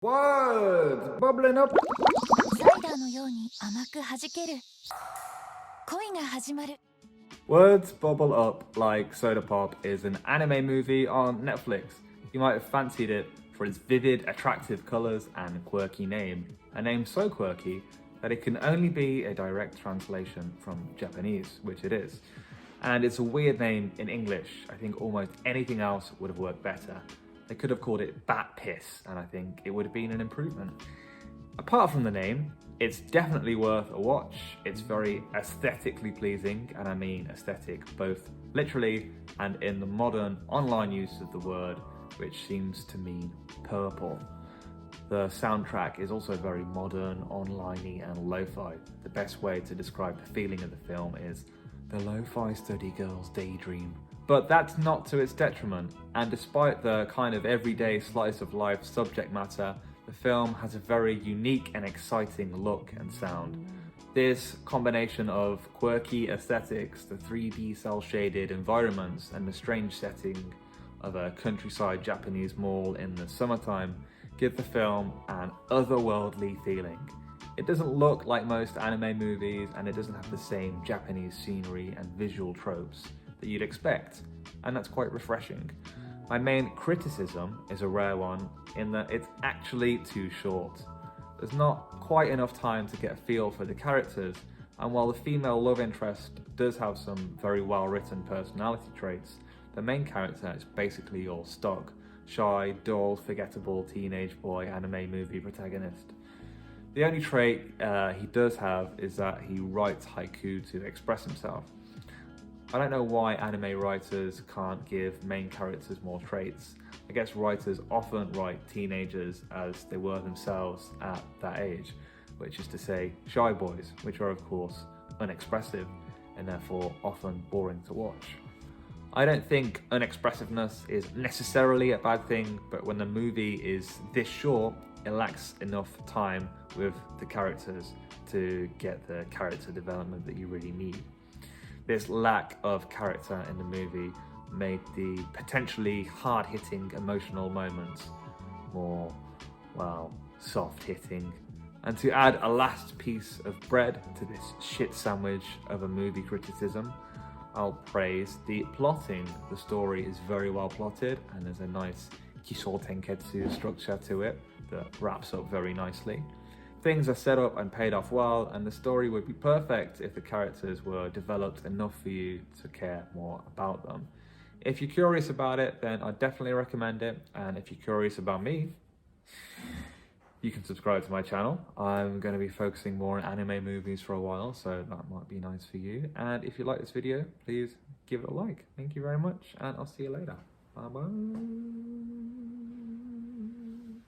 What? Bubbling up? サイダーのように甘く弾ける恋が始まる Words bubble up like soda pop is an anime movie on Netflix. You might have fancied it for its vivid, attractive colours and quirky name. A name so quirky that it can only be a direct translation from Japanese, which it is. And it's a weird name in English. I think almost anything else would have worked better. They could have called it Bat Piss, and I think it would have been an improvement. Apart from the name, it's definitely worth a watch. It's very aesthetically pleasing, and I mean aesthetic both literally and in the modern online use of the word, which seems to mean purple. The soundtrack is also very modern, online-y and lo-fi. The best way to describe the feeling of the film is the lo-fi study girl's daydream. But that's not to its detriment, and despite the kind of everyday slice of life subject matter, the film has a very unique and exciting look and sound. This combination of quirky aesthetics, the 3D cel-shaded environments, and the strange setting of a countryside Japanese mall in the summertime give the film an otherworldly feeling. It doesn't look like most anime movies, and it doesn't have the same Japanese scenery and visual tropes that you'd expect, and that's quite refreshing. My main criticism is a rare one in that it's actually too short. There's not quite enough time to get a feel for the characters, and while the female love interest does have some very well written personality traits, the main character is basically your stock, shy, dull, forgettable teenage boy anime movie protagonist. The only trait he does have is that he writes haiku to express himself. I don't know why anime writers can't give main characters more traits. I guess writers often write teenagers as they were themselves at that age, which is to say shy boys, which are of course unexpressive and therefore often boring to watch. I don't think unexpressiveness is necessarily a bad thing, but when the movie is this short, it lacks enough time with the characters to get the character development that you really need. This lack of character in the movie made the potentially hard-hitting emotional moments more, well, soft-hitting. And to add a last piece of bread to this shit sandwich of a movie criticism, I'll praise the plotting. The story is very well plotted, and there's a nice Kisho Tenketsu structure to it that wraps up very nicely. Things are set up and paid off well, and the story would be perfect if the characters were developed enough for you to care more about them. If you're curious about it, then I definitely recommend it, and if you're curious about me, you can subscribe to my channel. I'm going to be focusing more on anime movies for a while, so that might be nice for you. And if you like this video, please give it a like. Thank you very much, and I'll see you later. Bye bye.